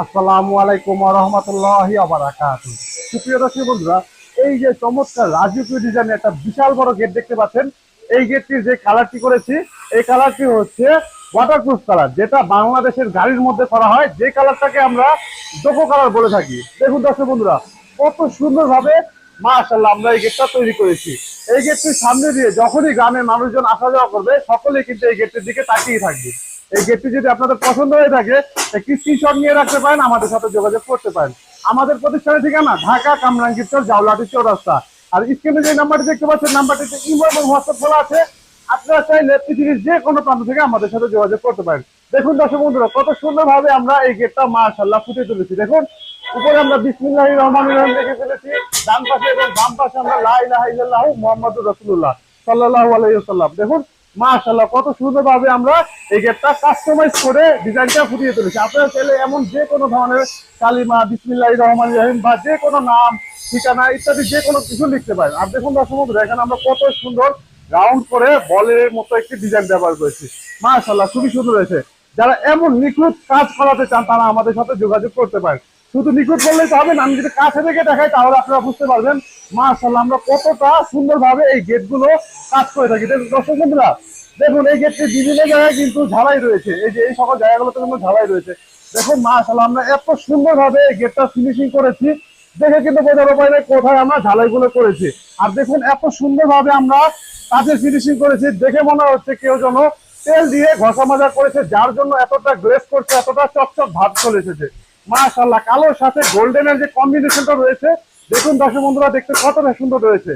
আসসালামু আলাইকুম ওয়া রাহমাতুল্লাহি ওয়া বারাকাতুহু। সুপ্রিয় দর্শক বন্ধুরা, এই যে চমৎকার রাজকীয় ডিজাইনের একটা বিশাল বড় গেট দেখতে পাচ্ছেন, এই গেটটির যে কালারটি করেছি, এই কালারটি হচ্ছে ওয়াটারপ্রুফ কালার, যেটা বাংলাদেশের গাড়ির মধ্যে করা হয়, যে কালারটাকে আমরা ডোকো কালার বলে থাকি। দেখুন দর্শক বন্ধুরা, কত সুন্দরভাবে মাশাআল্লাহ আমরা এই গেটটা তৈরি করেছি। এই গেটটির সামনে দিয়ে যখনই গ্রামের মানুষজন আসা যাওয়া করবে, সকলেই কিন্তু এই গেটটির দিকে তাকিয়ে থাকবে। এই গেটটি যদি আপনাদের পছন্দ হয়ে থাকে, একটি স্ক্রিনশট নিয়ে রাখতে পারেন, আমাদের সাথে যোগাযোগ করতে পারেন। আমাদের প্রতিষ্ঠানের ঠিকানা ঢাকা কামরাঙ্গীরচর জাউলাটি চৌরাস্তা। আর স্ক্রিনে যে নাম্বারটি দেখতে পাচ্ছেন, নাম্বারটিতে ইমো এবং হোয়াটসঅ্যাপ খোলা আছে। আপনারা চাইলে পৃথিবীর যে কোনো প্রান্ত থেকে আমাদের সাথে যোগাযোগ করতে পারেন। দেখুন দর্শক বন্ধুরা, কত সুন্দরভাবে আমরা এই গেটটা মাশাআল্লাহ ফুটিয়ে তুলেছি। দেখুন, উপরে আমরা বিসমিল্লাহির রহমানির রহিম লিখে ফেলেছি, ডান পাশে এবং বাম পাশে আমরা লা ইলাহা ইল্লাল্লাহু মুহাম্মাদুর রাসূলুল্লাহ সাল্লাল্লাহু আলাইহি ওয়াসাল্লাম। দেখুন মাশাআল্লাহ কত সুন্দরভাবে আমরা এই গেটটা কাস্টমাইজ করে ডিজাইনটা ফুটিয়ে তুলেছি। আপনারা চাইলে এমন যে কোনো ধরনের কালিমা, বিসমিল্লাহির রহমানির রহিম বা যে কোনো নাম, ঠিকানা ইত্যাদি যে কোনো কিছু লিখতে পারেন। আর দেখুন দর্শক বন্ধুরা, এখানে আমরা কত সুন্দর রাউন্ড করে বলের মতো একটি ডিজাইন ব্যবহার করেছি। মাশাআল্লাহ খুবই সুন্দর হয়েছে। যারা এমন নিখুঁত কাজ করাতে চান, তারা আমাদের সাথে যোগাযোগ করতে পারেন। শুধু নিখুঁত বললেই তো হবে না, আমি যদি কাছে থেকে দেখাই তাহলে আপনারা বুঝতে পারবেন মাশাআল্লাহ আমরা কতটা সুন্দরভাবে এই গেটগুলো কাজ করে থাকি। দর্শক বন্ধুরা দেখুন, এই গেটটি বিভিন্ন জায়গায় কিন্তু ঝালাই রয়েছে, এই যে এই সকল জায়গাগুলোতে কিন্তু ঝালাই রয়েছে। দেখুন মাশাআল্লাহ আমরা এত সুন্দরভাবে এই গেটটা ফিনিশিং করেছি, দেখে কিন্তু বোঝার উপায় নেই কোথায় আমরা ঝালাইগুলো করেছি। আর দেখুন এত সুন্দরভাবে আমরা কাজের ফিনিশিং করেছি, দেখে মনে হচ্ছে কেউ যেন তেল দিয়ে ঘষা মাজা করেছে, যার জন্য এতটা গ্লেজ করছে, এতটা চকচক ভাব চলে এসেছে। মাশাআল্লাহ কালোর সাথে গোল্ডেনের যে কম্বিনেশনটা রয়েছে, দেখুন দর্শক বন্ধুরা দেখতে কতটা সুন্দর রয়েছে।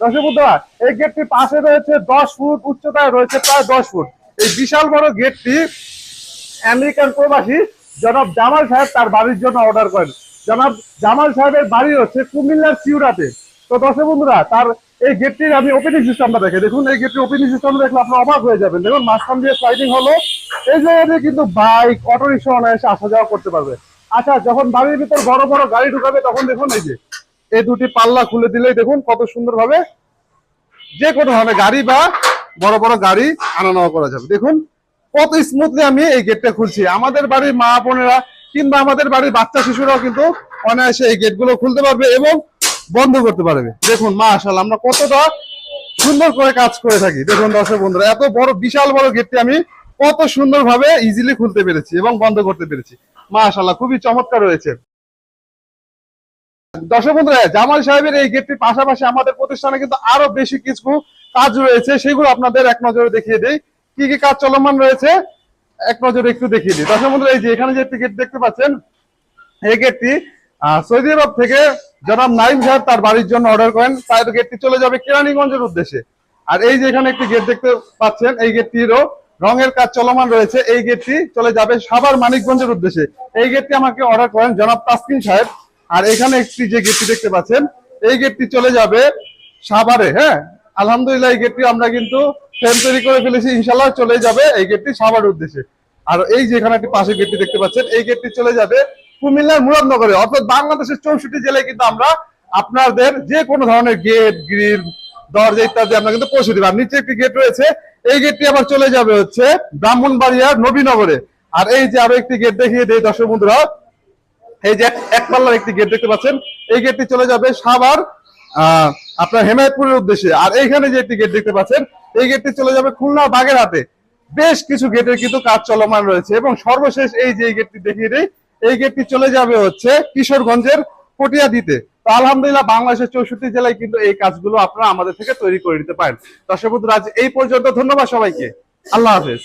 দর্শক বন্ধুরা, এই গেটটির পাশে রয়েছে 10 ফুট উচ্চতায় রয়েছে প্রায় 10 ফুট। এই বিশাল বড় গেটটি আমেরিকান প্রবাসী জনাব জামাল সাহেব তার বাড়ির জন্য অর্ডার করেন। জনাব জামাল সাহেবের বাড়ি হচ্ছে কুমিল্লার চিউড়াতে। তো দর্শক বন্ধুরা, তার এই গেটটির আমি ওপেনিং সিস্টেমটা দেখে, দেখুন এই গেটটির ওপেনিং সিস্টেম দেখলে আপনারা অবাক হয়ে যাবেন। দেখুন মাঝখান দিয়ে স্লাইডিং হলো, এই জায়গাতে কিন্তু বাইক, অটো রিক্সা অনায়াসে আসা যাওয়া করতে পারবে। আচ্ছা, যখন বাড়ির ভিতর বড় বড় গাড়ি ঢুকাবে, তখন দেখুন এই যে এই দুটি পাল্লা খুলে দিলেই দেখুন কত সুন্দরভাবে যে কোনো ধরনের গাড়ি বা বড় বড় গাড়ি আনা নেওয়া করা যাবে। দেখুন কত স্মুথলি আমি এই গেটটা খুলছি। আমাদের বাড়ির মা বোনেরা কিংবা আমাদের বাড়ির বাচ্চা শিশুরাও কিন্তু অনায়াসে এই গেটগুলো খুলতে পারবে এবং বন্ধ করতে পারবে। দেখুন মাশাআল্লাহ আমরা কতটা সুন্দর করে কাজ করে থাকি। দেখুন দর্শক বন্ধুরা, এত বড় বিশাল বড় গেটটি আমি কত সুন্দরভাবে ইজিলি খুলতে পেরেছি এবং বন্ধ করতে পেরেছি। মাশাআল্লাহ খুবই চমৎকার রয়েছে। দর্শক বন্ধুরা, জামাল সাহেবের এই গেটটির পাশাপাশি আমাদের প্রতিষ্ঠানে কিন্তু আরো বেশি কিছু কাজ রয়েছে, সেগুলো আপনাদের এক নজরে দেখিয়ে দেই। কি কি কাজ চলমান রয়েছে এক নজরে একটু দেখিয়ে দিই। দর্শক বন্ধুরা, এই যে এখানে যে একটি গেট দেখতে পাচ্ছেন, এই গেটটি সৌদি আরব থেকে জনাব নাইম সাহেব তার বাড়ির জন্য অর্ডার করেন। তাই গেটটি চলে যাবে কেরানীগঞ্জের উদ্দেশ্যে। আর এই যে এখানে একটি গেট দেখতে পাচ্ছেন, এই গেটটিরও রঙের কাজ চলমান রয়েছে। এই গেটটি চলে যাবে সাভার মানিকগঞ্জের উদ্দেশ্যে। এই গেটটি আমাকে অর্ডার করেন জনাব তাসকিন সাহেব। আর এখানে একটি যে গেটটি দেখতে পাচ্ছেন, এই গেটটি চলে যাবে সাভারে। হ্যাঁ, আলহামদুলিল্লাহ এই গেটটি আমরা কিন্তু ফ্রেম তৈরি করে ফেলেছি, ইনশাল্লাহ চলে যাবে এই গেটটি সাভারের উদ্দেশ্যে। আর এই যে এখানে একটি পাশে গেটটি দেখতে পাচ্ছেন, এই গেটটি চলে যাবে কুমিল্লার মুরাদনগরে। অর্থাৎ বাংলাদেশের 64 জেলায় কিন্তু আমরা আপনাদের যে কোনো ধরনের গেট, গ্রিল, দরজা ইত্যাদি আমরা কিন্তু পৌঁছে দিব। আর নিচে একটি গেট রয়েছে, এই গেটটি আবার চলে যাবে হচ্ছে ব্রাহ্মণবাড়িয়ার নবীনগরে। আর এই যে আরো একটি গেট দেখিয়ে দেয় দর্শক বন্ধুরা, এই যে এক পাল্লার একটি গেট দেখতে পাচ্ছেন, এই গেটটি চলে যাবে সাভার আপনার হেমায়তপুরের উদ্দেশ্যে। আর এইখানে যে একটি গেট দেখতে পাচ্ছেন, এই গেটটি চলে যাবে খুলনা বাগেরহাটে। বেশ কিছু গেটের কিন্তু কাজ চলমান রয়েছে। এবং সর্বশেষ এই যে গেটটি দেখিয়ে দেই, এই গেটটি চলে যাবে হচ্ছে কিশোরগঞ্জের পটিয়াদিতে। তো আলহামদুলিল্লাহ বাংলাদেশের 64 জেলায় কিন্তু এই কাজগুলো আপনারা আমাদের থেকে তৈরি করে নিতে পারেন। দর্শক বন্ধুরা, আজ এই পর্যন্ত। ধন্যবাদ সবাইকে। আল্লাহ হাফেজ।